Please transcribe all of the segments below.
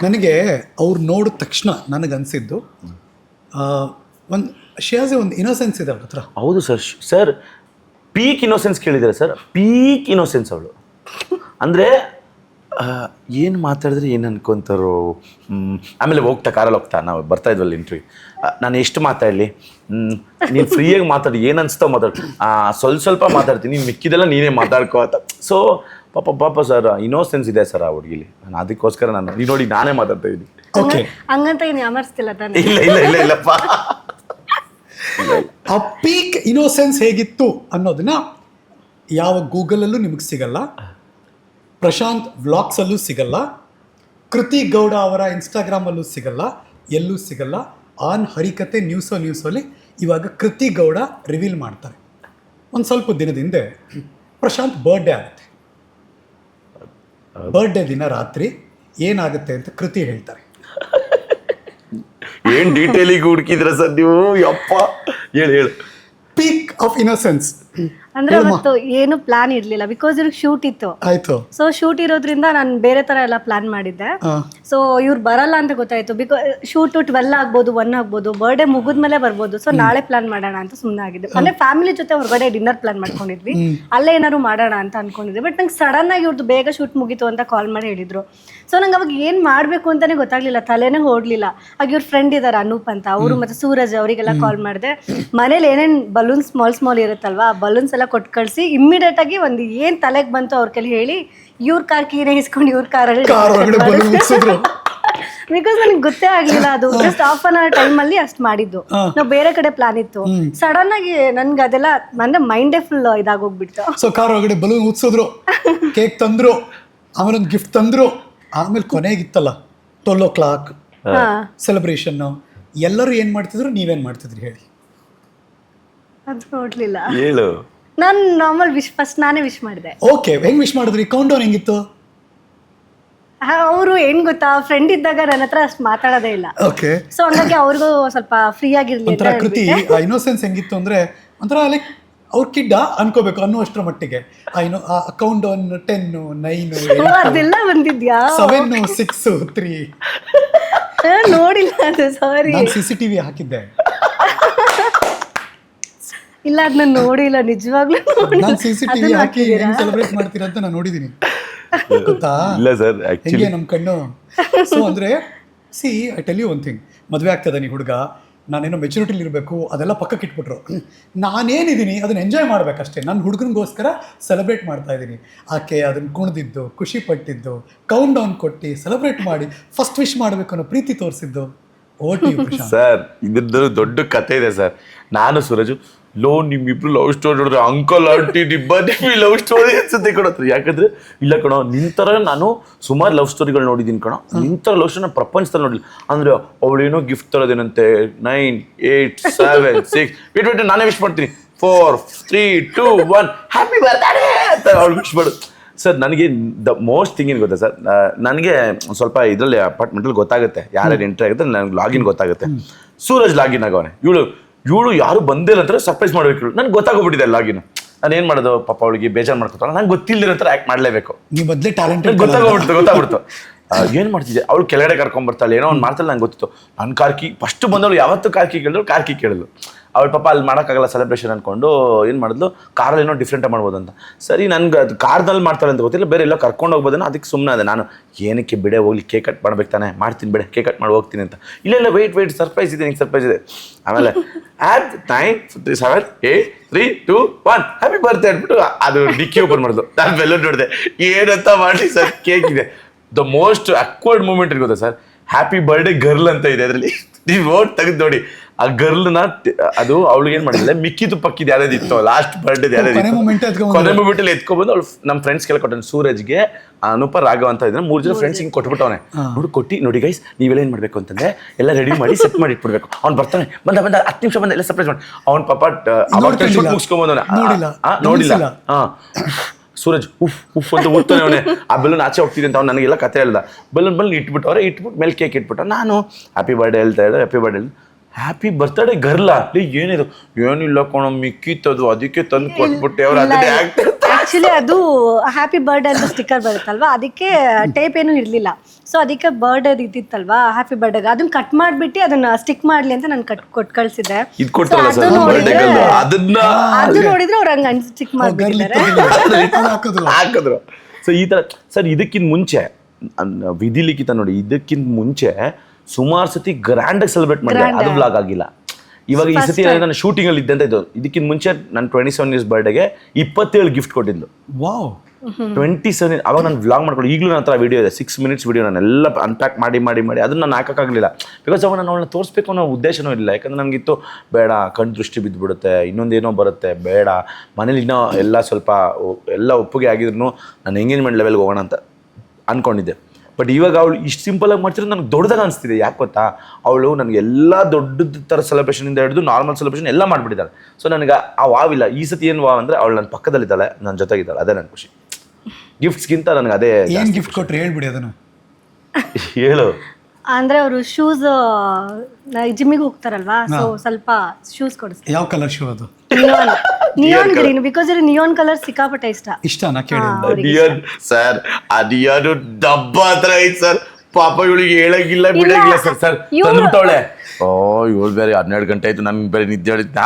ನನಗೆ ಅವ್ರು ನೋಡಿದ ತಕ್ಷಣ ನನಗನ್ಸಿದ್ದು ಒಂದು ಶಿಯಾಜೆ ಒಂದು ಇನ್ನೋಸೆನ್ಸ್ ಇದೆ ಅವ್ರ ಹತ್ರ. ಹೌದು ಸರ್. ಸರ್ ಪೀಕ್ ಇನ್ನೋಸೆನ್ಸ್ ಕೇಳಿದ್ದಾರೆ ಸರ್. ಪೀಕ್ ಇನ್ನೋಸೆನ್ಸ್ ಅವಳು. ಅಂದರೆ ಏನು ಮಾತಾಡಿದ್ರೆ ಏನು ಅನ್ಕೊತಾರೋ. ಆಮೇಲೆ ಕಾರಲ್ಲಿ ಹೋಗ್ತಾ ನಾವು ಬರ್ತಾ ಇದ್ವಲ್ಲ ಇಂಟ್ರ್ವ್ಯೂ, ನಾನು ಎಷ್ಟು ಮಾತಾಡಲಿ, ನೀನು ಫ್ರೀಯಾಗಿ ಮಾತಾಡಿ, ಏನು ಅನಿಸ್ತಾವ ಮಾತಾಡಿ, ಸ್ವಲ್ಪ ಮಾತಾಡ್ತೀನಿ, ನೀನು ಮಿಕ್ಕಿದೆಲ್ಲ ನೀನೇ ಮಾತಾಡ್ಕೋ ಅಂತ. ಸೊ ಪಾಪ ಸರ್ ಇನ್ನೋಸೆನ್ಸ್ ಇದೆ ಸರ್ ಆ ಹುಡುಗಿಲಿ. ನಾನು ಅದಕ್ಕೋಸ್ಕರ ನೀ ನೋಡಿ ನಾನೇ ಮಾತಾಡ್ತಾ ಇದ್ದೀನಿ. ಓಕೆ, ಹಂಗಂತ ಏನು ಯಾಮರ್ಸ್ತಿಲ್ಲ ತಾನೆ? ಇಲ್ಲಪ್ಪ. ಆ ಪೀಕ್ ಇನ್ನೋಸೆನ್ಸ್ ಹೇಗಿತ್ತು ಅನ್ನೋದನ್ನ ಯಾವ ಗೂಗಲಲ್ಲೂ ನಿಮಗೆ ಸಿಗಲ್ಲ, ಪ್ರಶಾಂತ್ ವ್ಲಾಗ್ಸಲ್ಲೂ ಸಿಗಲ್ಲ, ಕೃತಿ ಗೌಡ ಅವರ ಇನ್ಸ್ಟಾಗ್ರಾಮಲ್ಲೂ ಸಿಗಲ್ಲ, ಎಲ್ಲೂ ಸಿಗಲ್ಲ. ಆನ್ ಹರಿಕತೆ ನ್ಯೂಸಲ್ಲಿ ಇವಾಗ ಕೃತಿ ಗೌಡ ರಿವೀಲ್ ಮಾಡ್ತಾರೆ. ಒಂದು ಸ್ವಲ್ಪ ದಿನದ ಹಿಂದೆ ಪ್ರಶಾಂತ್ ಬರ್ಡೇ ಆಗುತ್ತೆ. ಬರ್ಡೇ ದಿನ ರಾತ್ರಿ ಏನಾಗುತ್ತೆ ಅಂತ ಕೃತಿ ಹೇಳ್ತಾರೆ. ಏನು ಡೀಟೇಲಿಗೆ ಹುಡುಕಿದ್ರ ಸರ್ ನೀವು? ಯಪ್ಪ, ಹೇಳು. ಪೀಕ್ ಆಫ್ ಇನ್ನೋಸೆನ್ಸ್ ಅಂದ್ರೆ ಅವತ್ತು ಏನು ಪ್ಲಾನ್ ಇರ್ಲಿಲ್ಲ, ಬಿಕಾಸ್ ಇವ್ರಿಗೆ ಶೂಟ್ ಇತ್ತು. ಆಯ್ತು. ಸೊ ಶೂಟ್ ಇರೋದ್ರಿಂದ ನಾನು ಬೇರೆ ತರ ಎಲ್ಲ ಪ್ಲಾನ್ ಮಾಡಿದ್ದೆ. ಸೊ ಇವ್ರು ಬರಲ್ಲ ಅಂತ ಗೊತ್ತಾಯ್ತು. ಬಿಕಾಸ್ ಶೂಟ್ 12 ಆಗ್ಬೋದು, 1 ಆಗ್ಬೋದು, ಬರ್ಡೇ ಮುಗಿದ್ಮೇಲೆ ಬರ್ಬೋದು. ಸೊ ನಾಳೆ ಪ್ಲಾನ್ ಮಾಡೋಣ ಅಂತ ಸುಮ್ಮನೆ ಆಗಿದ್ದೆ. ಅಂದ್ರೆ ಫ್ಯಾಮಿಲಿ ಜೊತೆ ಹೊರಗಡೆ ಡಿನ್ನರ್ ಪ್ಲಾನ್ ಮಾಡ್ಕೊಂಡಿದ್ವಿ, ಅಲ್ಲೇ ಏನಾದ್ರು ಮಾಡೋಣ ಅಂತ ಅನ್ಕೊಂಡಿದ್ವಿ. ಬಟ್ ನಂಗೆ ಸಡನ್ ಆಗಿ ಇವ್ರದ್ದು ಬೇಗ ಶೂಟ್ ಮುಗೀತು ಅಂತ ಕಾಲ್ ಮಾಡಿ ಹೇಳಿದ್ರು. ಸೊ ನಂಗೆ ಅವಾಗ ಏನು ಮಾಡಬೇಕು ಅಂತಾನೆ ಗೊತ್ತಾಗ್ಲಿಲ್ಲ, ತಲೆನೇ ಓಡ್ಲಿಲ್ಲ. ಆಗ ಇವ್ರ ಫ್ರೆಂಡ್ ಇದ್ದಾರೆ ಅನೂಪ್ ಅಂತ, ಅವರು ಮತ್ತೆ ಸೂರಜ್, ಅವರಿಗೆಲ್ಲ ಕಾಲ್ ಮಾಡಿದೆ. ಮನೇಲಿ ಏನೇನು ಬಲೂನ್ಸ್ ಸ್ಮಾಲ್ ಇರುತ್ತಲ್ವಾ, ಆ ಬಲೂನ್ಸ್ ಎಲ್ಲ ಕೊಟ್ಟು ಕಳಿಸಿ ಇಮ್ಮಿಡಿಯೇಟ್ ಆಗಿ ಒಂದು ಏನು ತಲೆಗೆ ಬಂತು ಅವ್ರ ಕೈಲಿ ಹೇಳಿ ಇವ್ರ ಕಾರ್ ಕೀನೇ ಇಸ್ಕೊಂಡು ಇವ್ರ ಕಾರಲ್ಲಿ, ಬಿಕಾಸ್ ನನಗೆ ಗೊತ್ತೇ ಆಗ್ಲಿಲ್ಲ. ಅದು just half an hour time ಅಲ್ಲಿ ಅಷ್ಟು ಮಾಡಿದ್ದು. ನಾವು ಬೇರೆ ಕಡೆ ಪ್ಲಾನ್ ಇತ್ತು. ಸಡನ್ ಆಗಿ ನನ್ಗೆ ಅದೆಲ್ಲ ಅಂದ್ರೆ ಮೈಂಡೇ ಫುಲ್ ಇದಾಗೋಗ್ಬಿಡ್ತು. ಸೊ ಕಾರ್ ಒಳಗಡೆ ಬಲೂನ್ ಉತ್ಸಿದ್ರು, ಕೇಕ್ ತಂದ್ರು, ಆಮೇಲೆ ಒಂದು ಗಿಫ್ಟ್ ತಂದ್ರು. ಆಮೇಲೆ ಕೊನೆಗಿತ್ತಲ್ಲ 12 o'clock ಸೆಲೆಬ್ರೇಷನ್. ಎಲ್ಲರೂ ಏನ್ ಮಾಡ್ತಿದ್ರು, ನೀವೇನ್ ಮಾಡ್ತಿದ್ರಿ ಹೇಳಿ? ಅದು ನೋಡ್ಲಿಲ್ಲ. ಹೇಳು. ನಾನು ನಾರ್ಮಲ್ ಫಸ್ಟ್ ನಾನೇ ವಿಶ್ ಮಾಡಿದೆ. ಓಕೆ, ಹೆಂಗ್ ವಿಶ್ ಮಾಡಿದ್ರಿ? ಕೌಂಟ್ ಡೌನ್ ಹೆಂಗಿತ್ತು? ಅವರು ಏನ್ ಗೊತ್ತಾ, ಫ್ರೆಂಡ್ ಇದ್ದಾಗ ನನ್ನ ಹತ್ರ ಅಷ್ಟು ಮಾತಾಡೋದೇ ಇಲ್ಲ. ಓಕೆ. ಸೊ ಹಂಗಾಗಿ ಅವ್ರಿಗೂ ಸ್ವಲ್ಪ ಫ್ರೀ ಆಗಿರ್ಲಿ ಒಂಥರ ಕೃತಿ ಇನ್ನೋಸೆನ್ಸ್ ಹೆಂಗಿತ್ತು ಅಂದ್ರೆ ಒಂಥರ ಲೈಕ್ ಅವ್ರ ಕಿಡ್ಡ ಅನ್ಕೋಬೇಕು ಅನ್ನುವಷ್ಟರ ಮಟ್ಟಿಗೆ. ಕೌಂಟ್ ಡೌನ್ 10, 9, ಅದೆಲ್ಲ ಬಂದಿದ್ಯಾ? 7, 6, 3 ನೋಡಿಲ್ಲ ಅದು, ಸಾರಿ. ನಾನು CCTV ಹಾಕಿದ್ದೆ. ಇಲ್ಲ ಅದನ್ನ ನೋಡಿಲ್ಲ ನಿಜವಾಗ್ಲೂ. ನಾನು CCTV ಹಾಕಿ ಹೆಂಗ್ ಸೆಲೆಬ್ರೇಟ್ ಮಾಡ್ತೀರಾ ಅಂತ ನಾನು ನೋಡಿದೀನಿ, ಗೊತ್ತಾ? ಇಲ್ಲ ಸರ್, ಹೆಂಗೆ ನಮ್ ಕಣ್ಣು. ಸೊ ಅಂದ್ರೆ I tell you one thing, ಮದುವೆ ಆಗ್ತದೆ ನೀ ಹುಡುಗ, ನಾನೇನೋ ಮೆಚುರಿಟಿಲಿ ಇರಬೇಕು, ಅದೆಲ್ಲ ಪಕ್ಕಕ್ಕೆ ಇಟ್ಬಿಟ್ರು. ನಾನೇನಿದ್ದೀನಿ ಅದನ್ನ ಎಂಜಾಯ್ ಮಾಡ್ಬೇಕಷ್ಟೇ. ನನ್ನ ಹುಡುಗನಿಗೋಸ್ಕರ ಸೆಲೆಬ್ರೇಟ್ ಮಾಡ್ತಾ ಇದ್ದೀನಿ. ಆಕೆ ಅದನ್ನ ಕುಣಿದಿದ್ದು, ಖುಷಿ ಪಟ್ಟಿದ್ದು, ಕೌಂಟ್ ಡೌನ್ ಕೊಟ್ಟು ಸೆಲೆಬ್ರೇಟ್ ಮಾಡಿ ಫಸ್ಟ್ ವಿಶ್ ಮಾಡಬೇಕು ಅನ್ನೋ ಪ್ರೀತಿ ತೋರಿಸಿದ್ದು. ಸರ್ ಇದ್ರದ್ದು ದೊಡ್ಡ ಕತೆ ಇದೆ ಸರ್. ನಾನು ಸೂರಜು ನಿಮ್ಮಿಬ್ರು ಲವ್ ಸ್ಟೋರಿ ನೋಡಿದ್ರೆ ಅಂಕಲ್ ಆಂಟಿ ಲವ್ ಸ್ಟೋರಿ ಅನ್ಸುತ್ತೆ ಕೊಡತ್ರ. ಯಾಕಂದ್ರೆ ಇಲ್ಲ ಕಣೋ, ನಿಂತರ ನಾನು ಸುಮಾರು ಲವ್ ಸ್ಟೋರಿಗಳು ನೋಡಿದ್ದೀನಿ ಕಣೋ, ನಿಂತರ ಲವ್ ಸ್ಟೋರಿ ನಾನು ಪ್ರಪಂಚದಲ್ಲಿ ನೋಡಿಲ್ಲ. ಅಂದ್ರೆ ಅವಳೇನೋ ಗಿಫ್ಟ್ ತರೋದೇನಂತೆ 9, 8, 7, 6 ನಾನೇ ವಿಶ್ ಮಾಡ್ತೀನಿ 4, 3, 2, 1 ಹ್ಯಾಪಿ ಬರ್ತ್ಡೇ ಅಂತ ಅವ್ಳು ವಿಶ್ ಮಾಡು. ಸರ್ ನನಗೆ ದ ಮೋಸ್ಟ್ ಥಿಂಗ್ ಏನು ಗೊತ್ತಾ ಸರ್, ನನಗೆ ಸ್ವಲ್ಪ ಇದರಲ್ಲಿ ಅಪಾರ್ಟ್ಮೆಂಟಲ್ಲಿ ಗೊತ್ತಾಗುತ್ತೆ ಯಾರ್ಯಾರು ಎಂಟ್ರಿ ಆಗುತ್ತೆ, ನನಗೆ ಲಾಗಿನ್ ಗೊತ್ತಾಗುತ್ತೆ. ಸೂರಜ್ ಲಾಗಿನ್ ಆಗವನೆ, ಇವಳು ಯಾರು ಬಂದಿಲ್ಲ ಅಂತ ಸರ್ಪ್ರೈಸ್ ಮಾಡಬೇಕು. ನನಗೆ ಗೊತ್ತಾಗೋಗ್ಬಿಟ್ಟಿದೆ ಲಾಗಿನ್. ನಾನು ಏನು ಮಾಡೋದು, ಪಾಪ ಅವಳಿಗೆ ಬೇಜಾರು ಮಾಡ್ಕೊತಾಳೆ, ನಂಗೆ ಗೊತ್ತಿಲ್ಲದಿರೋ ಥರ ಆ್ಯಕ್ಟ್ ಮಾಡಲೇಬೇಕು. ನೀವು ಮೊದಲೇ ಟ್ಯಾಲೆಂಟೆಡ್, ಗೊತ್ತಾಗ್ಬಿಡ್ತು. ಏನು ಮಾಡ್ತಿದ್ದೆ, ಅವಳು ಕೆಳಗಡೆ ಕರ್ಕೊಂಡ್ಬರ್ತಾಳೆ, ಏನೋ ಒಂದು ಮಾಡ್ತಾಳೆ, ನಂಗೆ ಗೊತ್ತಿತ್ತು. ನನ್ನ ಕಾರ್ಕಿ ಫಸ್ಟ್ ಬಂದವಳು ಯಾವತ್ತು ಕಾರ್ಕಿ ಕೇಳಿದ್ಲು. ಅವಳು ಪಾಪ ಅಲ್ಲಿ ಮಾಡೋಕ್ಕಾಗಲ್ಲ ಸೆಲೆಬ್ರೇಷನ್ ಅಂದ್ಕೊಂಡು ಏನು ಮಾಡಿದ್ಲು, ಕಾರಲ್ಲಿ ಏನೋ ಡಿಫ್ರೆಂಟಾಗಿ ಮಾಡ್ಬೋದು ಅಂತ. ಸರಿ, ನನ್ಗೆ ಅದು ಕಾರ್ನಲ್ಲಿ ಮಾಡ್ತಾಳೆ ಅಂತ ಗೊತ್ತಿಲ್ಲ, ಬೇರೆ ಎಲ್ಲ ಕರ್ಕೊಂಡು ಹೋಗ್ಬೋದನ್ನ, ಅದಕ್ಕೆ ಸುಮ್ಮನೆ ಅದೇ ನಾನು. ಏನಕ್ಕೆ ಬಿಡೆ ಹೋಗ್ಲಿ, ಕೇಕ್ ಕಟ್ ಮಾಡ್ಬೇಕು ತಾನೆ, ಮಾಡ್ತೀನಿ ಬಿಡೆ, ಕೇಕ್ ಕಟ್ ಮಾಡಿ ಹೋಗ್ತೀನಿ ಅಂತ. ಇಲ್ಲ ವೆಯ್ಟ್ ಸರ್ಪ್ರೈಸ್ ಇದೆ, ನಿಂಗೆ ಸರ್ಪ್ರೈಸ್ ಇದೆ. ಆಮೇಲೆ 9, 7, 8, 3, 2, 1 ಹ್ಯಾಪಿ ಬರ್ತ್ಡೇ ಅಂದ್ಬಿಟ್ಟು ಅದು ಡಿಕ್ಕಿ ಓಪನ್ ಮಾಡಿದ್ಲು. ನಾನು ಬೆಲ್ಲೂನ್ ನೋಡಿದೆ, ಏನಂತ ಮಾಡಲಿ ಸರ್, ಕೇಕ್ ಇದೆ. ದ ಮೋಸ್ಟ್ ಅಕ್ವರ್ಡ್ ಮೂಮೆಂಟ್ ಇರ್ಬೋದಾ ಸರ್, ಹ್ಯಾಪಿ ಬರ್ಡೇ ಗರ್ಲ್ ಅಂತ ಇದೆ ಅದರಲ್ಲಿ. ನೀವು ಓಟ್ ತೆಗೆದು ನೋಡಿ, ಆ ಗರ್ಲ್ನ ಅದು ಅವಳಿಗೆ ಏನು ಮಾಡಿಲ್ಲ, ಮಿಕ್ಕಿದು ಪಕ್ಕಿದ್ದು ಯಾವ್ದು ಇತ್ತು, ಲಾಸ್ಟ್ ಬರ್ಡೇ ಕೊನೆ ಮೂಮೆಂಟಲ್ಲಿ ಎತ್ಕೊಬಂದು ಅವ್ಳು ನಮ್ಮ ಫ್ರೆಂಡ್ಸ್ಗೆಲ್ಲ ಕೊಟ್ಟೆ. ಸೂರಜ್ಗೆ, ಅನೂಪ, ರಾಘವ ಅಂತ ಇದ್ರೆ 3 ಜನ ಫ್ರೆಂಡ್ಸ್ ಹಿಂಗೆ ಕೊಟ್ಬಿಟ್ಟವನೆ. ನೋಡಿ ಗೈಸ್, ನೀವೆಲ್ಲ ಏನು ಮಾಡಬೇಕು ಅಂತಂದ್ರೆ ಎಲ್ಲ ರೆಡಿ ಮಾಡಿ ಸೆಟ್ ಮಾಡಿ ಇಟ್ಬಿಡ್ಬೇಕು. ಅವ್ನು ಬರ್ತಾನೆ, ಬಂದ 10 ನಿಮಿಷ ಬಂದ ಎಲ್ಲ ಸರ್ಪ್ರೈಸ್ ಮಾಡಿ. ಅವ್ನ ಪಾಪ ಮುಗಿಸ್ಕೊಂಬಂದವನೆ, ನೋಡಿಲ್ಲ. ಸೂರಜ್ ಉಫ್ ಅಂತ ಊದ್ತಾನೆ ಅವನೇ. ಆ ಬೆಲೂನ್ ಆಚೆ ಹೋಗ್ತಿದೆ ಅಂತ ಅವ್ನು ನನಗೆಲ್ಲ ಕತೆ ಹೇಳ್ದ. ಬೆಲೂನ್ ಇಟ್ಬಿಟ್ಟು ಮೇಲೆ ಕೇಕ್ ಇಟ್ಬಿಟ್ಟು ನಾನು ಹ್ಯಾಪಿ ಬರ್ಡೇ ಹೇಳ್ತಾ ಇದ್ದೆ. ಹ್ಯಾಪಿ ಬರ್ತ್ಡೇ ಗರ್ಲ ಏನಿದು, ಏನಿಲ್ಲ ಕಣೋ, ಮಿಕ್ಕಿತ್ತದು, ಅದಕ್ಕೆ ತಂದು ಕೊಟ್ಬಿಟ್ಟೆ. ಅವ್ರು ಅದನ್ನೇ ಆಕ್ಚುಲಿ ಅದು ಹ್ಯಾಪಿ ಬರ್ಡೇ ಅಂತ ಸ್ಟಿಕ್ಕರ್ ಬರುತ್ತಲ್ವಾ, ಅದಕ್ಕೆ ಟೇಪ್ ಏನು ಇರ್ಲಿಲ್ಲ. ಸೊ ಅದಕ್ಕೆ ಬರ್ಡೇ ಇದ್ದಿತ್ತಲ್ವಾ ಹ್ಯಾಪಿ ಬರ್ಡೇಗೆ, ಅದನ್ನ ಕಟ್ ಮಾಡ್ಬಿಟ್ಟು ಅದನ್ನ ಸ್ಟಿಕ್ ಮಾಡ್ಲಿ ಅಂತ ನಾನು ಕೊಟ್ಟು ಕಳ್ಸಿದ್ದೆ. ಇದು ಕೊಡ್ತಾರಲ್ಲ ಸರ್ ಬರ್ಡೇ ಅದನ್ನ ಅದು ನೋಡಿದ್ರೆ ಅವ್ರು ಹಂಗ ಸ್ಟಿಕ್ ಮಾಡ್ಬಿಟ್ಟಿದ್ದಾರೆ. ಹಾಕಿದ್ರು. ಸೊ ಈ ತರ ಸರ್ ಇದಕ್ಕಿಂತ ಮುಂಚೆ ವಿಧಿ ಲಿಖಿತ ನೋಡಿ, ಇದಕ್ಕಿಂತ ಮುಂಚೆ ಸುಮಾರು ಸತಿ ಗ್ರ್ಯಾಂಡ್ ಆಗಿ ಸೆಲೆಬ್ರೇಟ್ ಮಾಡಿದೆ, ಅದು ವ್ಲಾಗ್ ಆಗಿಲ್ಲ. ಇವಾಗ ಈ ಸತಿ ನಾನು ಶೂಟಿಂಗ್ ಅಲ್ಲಿ ಇದ್ದಂತ ಇದು. ಇದಕ್ಕಿಂತ ಮುಂಚೆ ನನ್ನ 27 ಇಯರ್ಸ್ ಬರ್ಡೇಗೆ 27 ಗಿಫ್ಟ್ ಕೊಟ್ಟಿದ್ಲು. ವಾವ್ 27 ಅವಾಗ ನಾನು ವ್ಲಾಗ್ ಮಾಡ್ಕೊಂಡು ಈಗಲೂ ನನ್ನ ಹತ್ರ ವಿಡಿಯೋ ಇದೆ, 6 minutes ವಿಡಿಯೋ. ನಾನೆಲ್ಲ ಅನ್ಪ್ಯಾಕ್ ಮಾಡಿ ಮಾಡಿ ಮಾಡಿ ಅದನ್ನ ನಾನು ಹಾಕೋಕ್ಕಾಗಲಿಲ್ಲ. ಬಿಕಾಸ್ ಅವಾಗ ನಾನು ಅವಳನ್ನ ತೋರಿಸ್ಬೇಕು ಅನ್ನೋ ಉದ್ದೇಶನೂ ಇಲ್ಲ. ಯಾಕಂದ್ರೆ ನನಗಿತ್ತು ಬೇಡ ಕಣ್ ದೃಷ್ಟಿ ಬಿದ್ದುಬಿಡುತ್ತೆ, ಇನ್ನೊಂದೇನೋ ಬರುತ್ತೆ, ಬೇಡ ಮನೇಲಿ ಇನ್ನೂ ಎಲ್ಲ ಸ್ವಲ್ಪ ಎಲ್ಲ ಒಪ್ಪಿಗೆ ಆಗಿದ್ರು ನಾನು ಎಂಗೇಜ್ಮೆಂಟ್ ಲೆವೆಲ್ಗೆ ಹೋಗೋಣ ಅಂತ ಅಂದ್ಕೊಂಡಿದ್ದೆ. ಬಟ್ ಇವಾಗ ಅವಳು ಇಷ್ಟು ಸಿಂಪಲಾಗಿ ಮಾಡ್ತಿರೋದು ನನಗೆ ದೊಡ್ಡದಾಗ ಅನಿಸ್ತಿದೆ. ಯಾಕೆ ಗೊತ್ತಾ, ಅವಳು ನನಗೆ ಎಲ್ಲ ದೊಡ್ಡದ ಥರ ಸೆಲೆಬ್ರೇಷನಿಂದ ಹಿಡಿದು ನಾರ್ಮಲ್ ಸೆಲೆಬ್ರೇಷನ್ ಎಲ್ಲ ಮಾಡಿಬಿಟ್ಟಿದ್ದಾಳೆ. ಸೊ ನನಗೆ ಆ ವಾವಿಲ್ಲ. ಈ ಸತಿ ಏನು ವಾವ್ ಅಂದರೆ ಅವಳು ನನ್ನ ಪಕ್ಕದಲ್ಲಿದ್ದಾಳೆ, ನನ್ನ ಜೊತೆಗಿದ್ದಾಳೆ, ಅದೇ ನನ್ನ ಖುಷಿ. ಗಿಫ್ಟ್ಸ್ಗಿಂತ ನನಗೆ ಅದೇ. ಏನು ಗಿಫ್ಟ್ ಕೊಟ್ರೆ ಹೇಳ್ಬಿಡಿ ಅದನ್ನು. ಹೇಳು. ಅಂದ್ರೆ ಅವರು ಶೂಸ್ ಜಿಮ್ಮಿಗೆ ಹೋಗ್ತಾರಲ್ವಾ, ಸೊ ಸ್ವಲ್ಪ ಶೂಸ್ ಕೊಡಿಸ್ತಾರೆ. ಯಾವ ಕಲರ್ ಶೂ ಅದು? ನಿಯಾನ್ ಗ್ರೀನ್, ಬಿಕಾಸ್ ಇದು ನಿಯಾನ್ ಕಲರ್ ಸಿಕ್ಕಾಪಟ್ಟೆ ಇಷ್ಟನಾ ಕೇಳಿ ಸರ್. ಅದಿಯಾರು ಡಬ್ಬ ಹತ್ರ ಐತ್ ಸರ್. ಪಾಪ ಇವಳಿಗೆ ಹೇಳಂಗಿಲ್ಲ ಬಿಡಂಗಿಲ್ಲ ಸರ್. ಸರ್ ತಂದ್ಬಿಟ್ಟವಳೆ. ಇವಳು ಬೇರೆ 12 ಗಂಟೆ ಆಯ್ತು, ನನ್ಗೆ ಬೇರೆ ನಿದ್ದೆ ಹೇಳಿದ್ದ.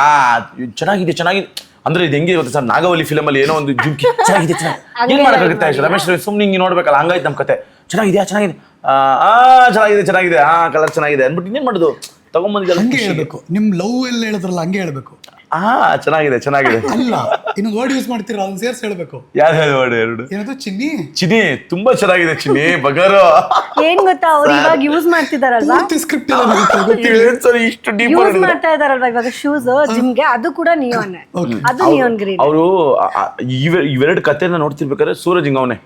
ಚೆನ್ನಾಗಿದೆ ಚೆನ್ನಾಗಿದೆ ಅಂದ್ರೆ ಇದು ಹೆಂಗಿದೆ ಗೊತ್ತಾ ಸರ್, ನಾಗವಲ್ಲಿ ಫಿಲಮ್ ಅಲ್ಲಿ ಏನೋ ಒಂದು ಜುಮ್ಕಿ ಚೆನ್ನಾಗಿದೆ ಏನ್ ಮಾಡಕ್ಕಾಗುತ್ತೆ ರಮೇಶ್ ಸುಮ್ನೆ ಹಿಂಗೆ ನೋಡ್ಬೇಕಲ್ಲ, ಹಂಗಾಯ್ತು ನಮ್ಮ ಕತೆ. ಚೆನ್ನಾಗಿದೆ ಚೆನ್ನಾಗಿದೆ ಚೆನ್ನಾಗಿದೆ ಚೆನ್ನಾಗಿದೆ ಕಲರ್ ಚೆನ್ನಾಗಿದೆ ಅಂದ್ಬಿಟ್ಟು ಇನ್ನೇನ್ ಮಾಡುದು, ತಗೊಂಡ್ಬಂದಿದ್ದ. ಹಂಗೆ ಹೇಳ್ಬೇಕು, ನಿಮ್ ಲವ್ ಎಲ್ಲ ಹೇಳಿದ್ರಲ್ಲ ಹಂಗೆ ಹೇಳ್ಬೇಕು. ಚೆನ್ನಾಗಿದೆ ಚೆನ್ನಾಗಿದೆ. ಅಲ್ಲ ಇನ್ನೊಂದು ವರ್ಡ್ ಯೂಸ್ ಮಾಡ್ತೀರಾ, ಅದನ್ನ ಸೇರ್ಸಿ ಹೇಳ್ಬೇಕು. ಯಾವ್ದು ವರ್ಡ್? ಎರಡು ಏನದು? ಚಿನ್ನಿ. ಚಿನ್ನಿ ತುಂಬಾ ಚೆನ್ನಾಗಿದೆ ಚಿನ್ನಿ ಬಗಾರು. ಏನ್ ಗೊತ್ತಾ, ಅವ್ರು ಇವಾಗ ಯೂಸ್ ಮಾಡ್ತಿದಾರಲ್ವಾ, ಸ್ಕ್ರಿಪ್ಟ್ ಇಷ್ಟು ಡೀಪ್ ಯೂಸ್ ಮಾಡ್ತಾ ಇದಾರಲ್ವಾ ಇವಾಗ ಶೂಸ್ ಜಿಮ್ಗೆ, ಅದು ಕೂಡ ನಿಯಾನ್, ಅದು ನಿಯಾನ್ ಗ್ರೀನ್. ಅವರು ಇವೆರಡು ಕಥೆನ ನೋಡ್ತಿರ್ಬೇಕಾದ್ರೆ ಸೂರಜ್ ಹಿಂಗ ಅವನೇ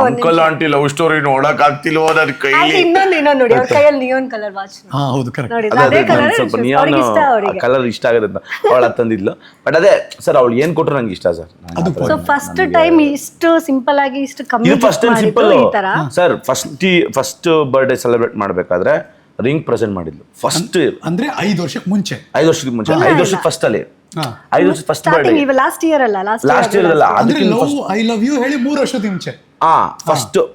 ಅಂಕಲ್ ಆಂಟಿ ಲವ್ ಸ್ಟೋರಿ ನೋಡಕ್ ಆಗ್ತಿಲ್ವೋ ನನ್ನ ಕೈಲಿ. ಇನ್ನೊಂದು ನೋಡಿ ಅವ್ರ ಕೈಯಲ್ಲಿ ನಿಯಾನ್ ಕಲರ್ ವಾಚ್. ಹೌದು ಕರೆಕ್ಟ್. ಅದೇ ಕಲರ್ ಸ್ವಲ್ಪ ನಿಯಾನ್ ಕಲರ್ ಇಷ್ಟ ಆಗುತ್ತೆ ಅವಳ ತಂದಿದ್ಲು. ಬಟ್ ಅದೇ ಸರ್ ಅವಳು ಏನ್ ಕೊಟ್ರು ನಂಗೆ ಇಷ್ಟ ಸರ್. ಸೊ ಫಸ್ಟ್ ಟೈಮ್ ಇಷ್ಟು ಸಿಂಪಲ್ ಆಗಿ ಇಷ್ಟು ಕಮ್ಮಿ ಇದು first time simple sir. First birthday celebrate ಮಾಡ್ಬೇಕಾದ್ರೆ ರಿಂಗ್ ಪ್ರೆಸೆಂಟ್ ಮಾಡಿದ್ಲು ಫಸ್ಟ್. ಅಂದ್ರೆ 5 ವರ್ಷಕ್ಕೆ ಮುಂಚೆ. 5 ವರ್ಷಕ್ಕೆ ಮುಂಚೆ 5 ವರ್ಷಕ್ಕೆ ಫಸ್ಟ್ ಅಲ್ಲಿ 5 ವರ್ಷ ಫಸ್ಟ್ ಬರ್ಡೇ. ಲಾಸ್ಟ್ ಇಯರ್ ಅಲ್ಲ, ಲಾಸ್ಟ್ ಇಯರ್ ಅಲ್ಲ, ಅದಕ್ಕೆ ಐ ಲವ್ ಯು ಹೇಳಿ 3 ವರ್ಷದ ಮುಂಚೆ.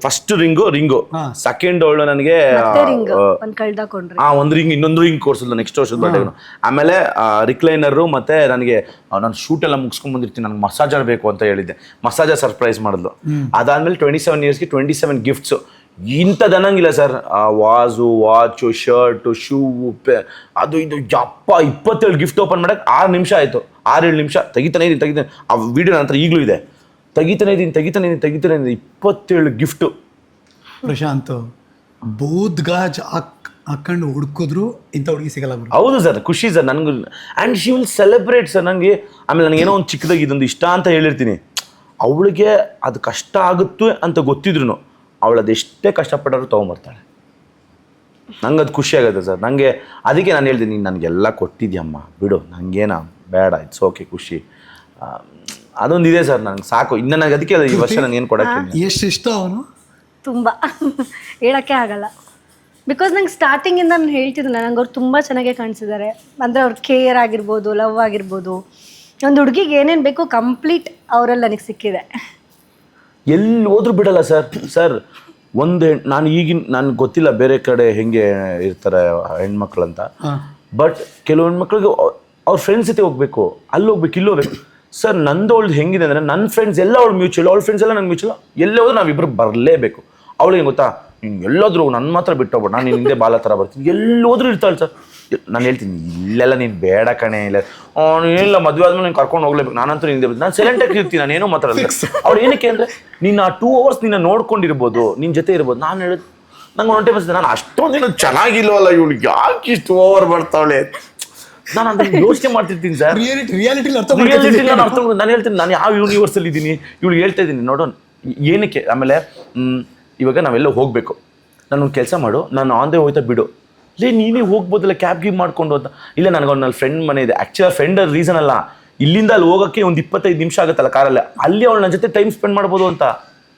ಫಸ್ಟ್ ರಿಂಗು ಸೆಕೆಂಡ್ ಅವಳು ನನಗೆ ಒಂದು ರಿಂಗ್ ಇನ್ನೊಂದು ರಿಂಗ್ ಕೊಡ್ಸಿದ್ಲು ನೆಕ್ಸ್ಟ್ ವರ್ಷದ ಬರ್ಡೇ. ಆಮೇಲೆ ರಿಕ್ಲೈನರು ಮತ್ತೆ ನನಗೆ ನಾನು ಶೂಟ್ ಎಲ್ಲ ಮುಗಿಸ್ಕೊಂಡ್ ಬಂದಿರ್ತೀನಿ, ನನಗೆ ಮಸಾಜರ್ ಬೇಕು ಅಂತ ಹೇಳಿದ್ದೆ, ಮಸಾಜರ್ ಸರ್ಪ್ರೈಸ್ ಮಾಡಿದ್ಲು. ಅದಾದ್ಮೇಲೆ 27 ಇಯರ್ಸ್ಗೆ 27 ಗಿಫ್ಟ್ಸ್. ಇಂಥದ್ದು ಅನ್ನಂಗಿಲ್ಲ ಸರ್, ವಾಚು ಶರ್ಟು ಶೂ ಅದು ಇದು ಜಪ್ಪ 27 ಗಿಫ್ಟ್ ಓಪನ್ ಮಾಡಕ್ಕೆ 6 ನಿಮಿಷ ಆಯ್ತು. 6-7 ನಿಮಿಷ ತೆಗಿತಾನೆ ಆ ವಿಡಿಯೋ ನನ್ನ ಹತ್ರ ಈಗಲೂ ಇದೆ. ತೆಗಿತಾನೆ ಇದ್ದೀನಿ 27 ಗಿಫ್ಟು. ಪ್ರಶಾಂತ್ ಬೋದ್ ಗಾಜ್ ಹಾಕೊಂಡು ಹುಡ್ಕಿದ್ರು ಇಂಥ ಹುಡುಗಿ ಸಿಗಲ್ಲ. ಹೌದು ಸರ್, ಖುಷಿ ಸರ್ ನನಗೂ. And she will celebrate sir. ನನಗೆ ಆಮೇಲೆ ನನಗೇನೋ ಒಂದು ಚಿಕ್ಕದಾಗಿ ಇದೊಂದು ಇಷ್ಟ ಅಂತ ಹೇಳಿರ್ತೀನಿ, ಅವಳಿಗೆ ಅದು ಕಷ್ಟ ಆಗುತ್ತೆ ಅಂತ ಗೊತ್ತಿದ್ರು ಅವಳು ಅದೆಷ್ಟೇ ಕಷ್ಟಪಟ್ಟರು ತೊಗೊಂಬರ್ತಾಳೆ. ನಂಗೆ ಅದು ಖುಷಿ ಆಗುತ್ತೆ ಸರ್. ನನಗೆ ಅದಕ್ಕೆ ನಾನು ಹೇಳ್ತೀನಿ, ನೀನು ನನಗೆಲ್ಲ ಕೊಟ್ಟಿದ್ಯಮ್ಮ ಬಿಡು, ನನಗೇನ ಬೇಡ, ಇಟ್ಸ್ ಓಕೆ, ಖುಷಿ ಅದೊಂದಿದೆ ಸರ್, ನನಗೆ ಸಾಕು. ಇನ್ನು ನನಗೆ ಅದಕ್ಕೆ ಈ ವರ್ಷ ನಾನು ಏನು ಕೊಡೋಕ್ಕೆ. ಎಷ್ಟು ಇಷ್ಟ ಅವನು ತುಂಬ ಹೇಳೋಕ್ಕೆ ಆಗಲ್ಲ. ಬಿಕಾಸ್ ನಂಗೆ ಸ್ಟಾರ್ಟಿಂಗಿಂದ ನಾನು ಹೇಳ್ತಿದ್ದೆ, ನಂಗೆ ಅವ್ರು ತುಂಬ ಚೆನ್ನಾಗೇ ಕಾಣಿಸಿದ್ದಾರೆ. ಅಂದರೆ ಅವ್ರ ಕೇರ್ ಆಗಿರ್ಬೋದು, ಲವ್ ಆಗಿರ್ಬೋದು, ಒಂದು ಹುಡುಗಿಗೆ ಏನೇನು ಬೇಕೋ ಕಂಪ್ಲೀಟ್ ಅವರಲ್ಲಿ ನನಗೆ ಸಿಕ್ಕಿದೆ. ಎಲ್ಲಿ ಹೋದ್ರೂ ಬಿಡಲ್ಲ ಸರ್. ನಾನು ನನಗೆ ಗೊತ್ತಿಲ್ಲ ಬೇರೆ ಕಡೆ ಹೆಂಗೆ ಇರ್ತಾರೆ ಹೆಣ್ಮಕ್ಳು ಅಂತ, ಬಟ್ ಕೆಲವು ಹೆಣ್ಮಕ್ಳಿಗೆ ಅವ್ರ ಫ್ರೆಂಡ್ಸ್ ಜೊತೆ ಹೋಗ್ಬೇಕು, ಅಲ್ಲಿ ಹೋಗ್ಬೇಕು, ಇಲ್ಲಿ ಹೋಗ್ಬೇಕು. ಸರ್ ನಂದು ಅವಳು ಹೆಂಗಿದೆ ಅಂದರೆ, ನನ್ನ ಫ್ರೆಂಡ್ಸ್ ಎಲ್ಲ ಅವಳು ಮ್ಯೂಚುವಲ್, ಅವಳ ಫ್ರೆಂಡ್ಸ್ ಎಲ್ಲ ನನಗೆ ಮ್ಯೂಚುವಲ್. ಎಲ್ಲೇ ಹೋದ್ರೆ ನಾವಿಬ್ಬರು ಬರಲೇಬೇಕು. ಅವಳಿಗೆ ಗೊತ್ತಾ, ನೀನು ಎಲ್ಲೋದ್ರು ನನ್ನ ಮಾತ್ರ ಬಿಟ್ಟೋಗ್ಬೇಡ, ನಾನು ಹಿಂದೆ ಬಾಲ ಥರ ಬರ್ತೀನಿ, ಎಲ್ಲೋದ್ರೂ ಇರ್ತಾಳೆ ಸರ್. ನಾನು ಹೇಳ್ತೀನಿ ಇಲ್ಲೆಲ್ಲ ನೀನು ಬೇಡ ಕಣೆ, ಇಲ್ಲ ಏನಿಲ್ಲ ಮದುವೆ ಆದ್ಮೇಲೆ ನೀನು ಕರ್ಕೊಂಡು ಹೋಗ್ಲೇಬೇಕು, ನಾನಂತೂ ನಿಂದೆ ಬರ್ತೀನಿ, ನಾನು ಸೈಲೆಂಟಾಗಿ ಇರ್ತೀನಿ, ನಾನು ಏನೋ ಮಾತಾಡಲ್ಲ. ಅವ್ಳು ಏನಕ್ಕೆ ಅಂದರೆ, ನೀನು ಆ 2 hours ನಿನ್ನ ನೋಡ್ಕೊಂಡಿರ್ಬೋದು, ನಿನ್ನ ಜೊತೆ ಇರ್ಬೋದು. ನಾನು ಹೇಳೋದು ನಂಗೆ ಒಂಟೆ ಬರ್ತದೆ, ನಾನು ಅಷ್ಟೊಂದು ದಿನ ಚೆನ್ನಾಗಿಲ್ವಲ್ಲ ಇವಳು, ಯಾಕೆ ಇಷ್ಟು ಓವರ್ ಬರ್ತಾವಳೆ, ನಾನು ಅದನ್ನು ಯೋಚನೆ ಮಾಡ್ತಿರ್ತೀನಿ ಸರ್. ರಿಯಾಲಿಟಿ ನಾನು ಹೇಳ್ತೀನಿ, ನಾನು ಯಾವ ಯೂನಿವರ್ಸಲ್ಲಿ ಇದ್ದೀನಿ ಇವಳಿಗೆ ಹೇಳ್ತಾ ಇದ್ದೀನಿ ನೋಡೋಣ ಏನಕ್ಕೆ. ಆಮೇಲೆ ಇವಾಗ ನಾವೆಲ್ಲ ಹೋಗಬೇಕು, ನಾನು ಒಂದು ಕೆಲಸ ಮಾಡು, ನಾನು ಆನ್ ದೇ ಹೋಯ್ತಾ ಬಿಡು, ನೀನೇ ಹೋಗ್ಬೋದಲ್ಲ ಕ್ಯಾಬ್ ಗೀಬ್ ಮಾಡ್ಕೊಂಡು ಅಂತ. ಇಲ್ಲ ನನಗೆ ನನ್ನ ಫ್ರೆಂಡ್ ಮನೆ ಇದೆ. ಆ್ಯಕ್ಚುಲಿ ಫ್ರೆಂಡ್ ರೀಸನ್ ಅಲ್ಲ, ಇಲ್ಲಿಂದ ಅಲ್ಲಿ ಹೋಗೋಕ್ಕೆ ಒಂದು 25 ನಿಮಿಷ ಆಗುತ್ತಲ್ಲ ಕಾರಲ್ಲಿ, ಅಲ್ಲಿ ಅವಳು ನನ್ನ ಜೊತೆ ಟೈಮ್ ಸ್ಪೆಂಡ್ ಮಾಡ್ಬೋದು ಅಂತ.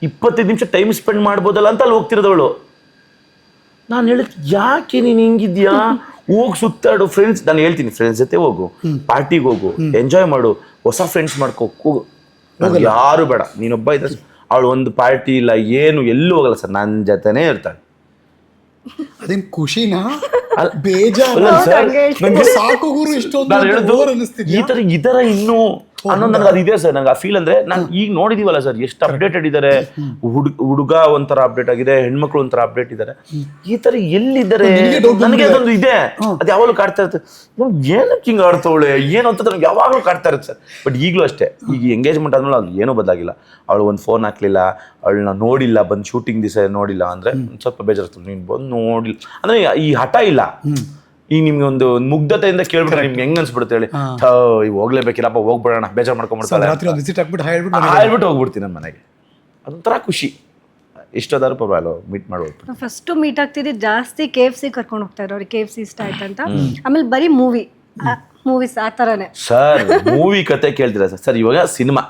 25 ನಿಮಿಷ ಟೈಮ್ ಸ್ಪೆಂಡ್ ಮಾಡ್ಬೋದಲ್ಲ ಅಂತ ಅಲ್ಲಿ ಹೋಗ್ತಿರೋದವಳು. ನಾನು ಹೇಳಿದ್ ಯಾಕೆ ನೀನು ಹಿಂಗಿದ್ಯಾ, ಹೋಗಿ ಸುತ್ತಾಡು ಫ್ರೆಂಡ್ಸ್. ನಾನು ಹೇಳ್ತೀನಿ ಫ್ರೆಂಡ್ಸ್ ಜೊತೆ ಹೋಗು, ಪಾರ್ಟಿಗೆ ಹೋಗು, ಎಂಜಾಯ್ ಮಾಡು, ಹೊಸ ಫ್ರೆಂಡ್ಸ್ ಮಾಡ್ಕೋ. ನನಗೆ ಯಾರು ಬೇಡ, ನೀನೊಬ್ಬ ಇದ್ರೆ ಅವಳು ಒಂದು ಪಾರ್ಟಿ ಇಲ್ಲ, ಏನು ಎಲ್ಲೂ ಹೋಗಲ್ಲ ಸರ್, ನನ್ನ ಜೊತೆನೇ ಇರ್ತಾಳೆ. ಅದೇನ್ ಖುಷಿನಾ ಅಲ್ಲ, ಬೇಜಾರು ಅಲ್ಲ ಸರ್, ನಂಗೆ ಸಾಕು ಗುರು ಇಷ್ಟೊಂದು ನಾನು ಹೇಳೋದು ಓವರ್ ಅನ್ನಿಸ್ತಿದ್ಯಾ? ಈ ತರ ಇನ್ನೂ ಅನ್ನೋದು ನನಗೆ ಅದಿದೆ ಸರ್. ನಂಗೆ ಆ ಫೀಲ್ ಅಂದ್ರೆ ನಾನು ಈಗ ನೋಡಿದೀವಲ್ಲ ಸರ್, ಎಷ್ಟು ಅಪ್ಡೇಟೆಡ್ ಇದ್ದಾರೆ. ಹುಡುಗ ಒಂಥರ ಅಪ್ಡೇಟ್ ಆಗಿದೆ, ಹೆಣ್ಮಕ್ಳು ಒಂಥರ ಅಪ್ಡೇಟ್ ಇದ್ದಾರೆ. ಈ ತರ ಎಲ್ಲಿದ್ದಾರೆ ನನಗೆ ಅದೊಂದು ಇದೆ, ಅದು ಯಾವಾಗಲೂ ಕಾಡ್ತಾ ಇರುತ್ತೆ. ಏನಕ್ಕೆ ಹಿಂಗೆ ಆಡ್ತವಳೆ ಏನು ಅಂತ ನನಗೆ ಯಾವಾಗಲೂ ಕಾಡ್ತಾ ಇರುತ್ತೆ ಸರ್. ಬಟ್ ಈಗಲೂ ಅಷ್ಟೇ, ಈಗ ಎಂಗೇಜ್ಮೆಂಟ್ ಆದ್ಮೇಲೆ ಅದು ಏನೂ ಬದಲಾಗಿಲ್ಲ. ಅವಳು ಒಂದು ಫೋನ್ ಹಾಕ್ಲಿಲ್ಲ, ಅವಳನ್ನ ನೋಡಿಲ್ಲ, ಬಂದು ಶೂಟಿಂಗ್ ದಿವಸ ನೋಡಿಲ್ಲ ಅಂದ್ರೆ ಸ್ವಲ್ಪ ಬೇಜಾರು. ನೀನು ಬಂದು ನೋಡಿಲ್ಲ ಅಂದ್ರೆ ಈ ಹಠ ಇಲ್ಲ. ಈಗ ನಿಮ್ಗೆ ಒಂದು ಮುಗ್ಧತೆಯಿಂದ ಕೇಳ್ಬಿಟ್ರೆ ನಿಮ್ಗೆ ಹೆಂಗ್ ಅನ್ಸ್ಬಿಡುತ್ತೆ ಹೇಳಿ, ಈಗ ಹೋಗ್ಲೇಬೇಕಿಲ್ಲಪ್ಪ, ಹೋಗ್ಬಿಡೋಣ, ಬೇಜಾರು ಮಾಡ್ಕೊಂಡ್ಬಿಡ್ತಾಳೆ, ರಾತ್ರಿ ಒಂದು ವಿಸಿಟ್ ಹಾಕ್ಬಿಟ್ಟು ಹೇಳ್ಬಿಟ್ಟು ಹೋಗ್ಬಿಡ್ತೀನಿ ನನ್ನ ಮನೆಗೆ. ಅದೊಂಥರ ಖುಷಿ. ಎಷ್ಟೋದಾದ್ರು ಪರವಾಗಿಲ್ಲ ಮೀಟ್ ಮಾಡ್ಬೋದು. ಫಸ್ಟ್ ಮೀಟ್ ಆಗ್ತಿದ್ದು ಜಾಸ್ತಿ KFC ಕರ್ಕೊಂಡು ಹೋಗ್ತಾ ಇದ್ರು, ಅವ್ರಿಗೆ KFC ಇಷ್ಟ ಆಯ್ತಂತ. ಆಮೇಲೆ ಬರೀ ಮೂವೀಸ್ ಆ ಥರನೇ. ಸರ್ ಮೂವಿ ಕತೆ ಕೇಳ್ತೀರಾ ಸರ್? ಸರ್ ಇವಾಗ ಸಿನಿಮಾ,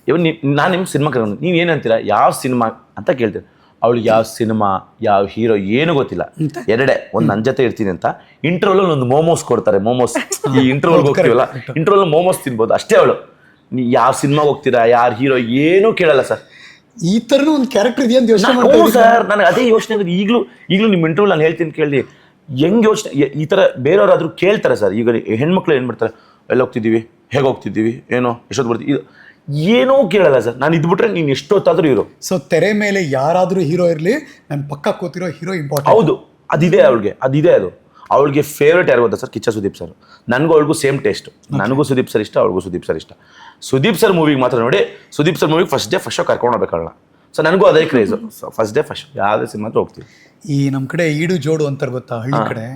ಇವಾಗ ನಾನು ನಿಮ್ಮ ಸಿನಿಮಾ ಕರ್ಕೊಂಡು ನೀವು ಏನು ಅಂತೀರಾ, ಯಾವ ಸಿನಿಮಾ ಅಂತ ಕೇಳ್ತೀರಾ. ಅವಳಿಗೆ ಯಾವ ಸಿನಿಮಾ, ಯಾವ ಹೀರೋ ಏನು ಗೊತ್ತಿಲ್ಲ. ಎರಡೇ, ಒಂದು ನನ್ನ ಜೊತೆ ಇರ್ತೀನಿ ಅಂತ ಇಂಟರ್ವಲ್ ಒಂದು ಮೋಮೋಸ್ ಕೊಡ್ತಾರೆ. ಮೋಮೋಸ್ ಈ ಇಂಟರ್ವಲ್ಗೆ ಹೋಗ್ತೀವಲ್ಲ, ಇಂಟರ್ವಲ್ ಮೋಮೋಸ್ ತಿನ್ಬೋದು ಅಷ್ಟೇ. ಅವಳು ನೀ ಯಾವ ಸಿನಿಮಾಗೆ ಹೋಗ್ತೀರಾ, ಯಾರು ಹೀರೋ ಏನೂ ಕೇಳಲ್ಲ ಸರ್. ಈ ತರನೂ ಒಂದು ಕ್ಯಾರೆಕ್ಟರ್ ಇದೆಯಾ ಅಂತ ಯೋಚನೆ ಸರ್ ನನಗೆ ಅದೇ ಯೋಚನೆ ಆಗೋದು. ಈಗಲೂ ನಿಮ್ಮ ಇಂಟರ್ವ್ಯೂ ನಾನು ಹೇಳ್ತೀನಿ ಕೇಳಿ, ಹೆಂಗೆ ಯೋಚನೆ ಈ ಥರ ಬೇರೆಯವರಾದ್ರೂ ಕೇಳ್ತಾರೆ ಸರ್. ಈಗ ಹೆಣ್ಮಕ್ಳು ಏನು ಮಾಡ್ತಾರೆ, ಎಲ್ಲ ಹೋಗ್ತಿದ್ದೀವಿ, ಹೇಗೆ ಹೋಗ್ತಿದ್ದೀವಿ, ಏನೋ ಎಷ್ಟೊತ್ತು ಬರ್ತೀವಿ, ಇದು ಏನೋ ಕೇಳಲ್ಲ ಸರ್. ನಾನು ಇದ್ಬಿಟ್ರೆ ನೀನು ಎಷ್ಟೊತ್ತಾದ್ರೂ ಇರೋ. ಸೊ ತೆರೆ ಮೇಲೆ ಯಾರಾದ್ರೂ ಹೀರೋ ಇರಲಿ, ನನ್ನ ಪಕ್ಕ ಕೂತಿರೋ ಹೀರೋ ಇಂಪಾರ್ಟೆಂಟ್. ಹೌದು, ಅದಿದೆ ಅವಳಿಗೆ, ಅದಿದೆ. ಅದು ಅವಳಿಗೆ ಫೇವ್ರೇಟ್ ಯಾರು ಗೊತ್ತಾ ಸರ್? ಕಿಚ್ಚ ಸುದೀಪ್ ಸರ್. ನನಗೂ ಅವಳಿಗೂ ಸೇಮ್ ಟೇಸ್ಟ್. ನನಗೂ ಸುದೀಪ್ ಸರ್ ಇಷ್ಟ, ಅವಳಿಗೂ ಸುದೀಪ್ ಸರ್ ಇಷ್ಟ. ಸುದೀಪ್ ಸರ್ ಮೂವಿಗೆ ಮಾತ್ರ ನೋಡಿ, ಸುದೀಪ್ ಸರ್ ಮೂವಿಗೆ ಫಸ್ಟ್ ಶೋ ಕರ್ಕೊಂಡು ಹೋಗ್ಬೇಕಲ್ಲ. ಸೊ ನನಗೂ ಅದೇ ಕ್ರೇಜು. ಫಸ್ಟ್ ಯಾವುದೇ ಸಿನಿಮಾ ಹತ್ರ ಹೋಗ್ತೀವಿ. ಈ ನಮ್ಮ ಕಡೆ ಈಡು ಜೋಡು ಅಂತಾರೆ ಗೊತ್ತಾ, ಹಳ್ಳಿ ಕಡೆ.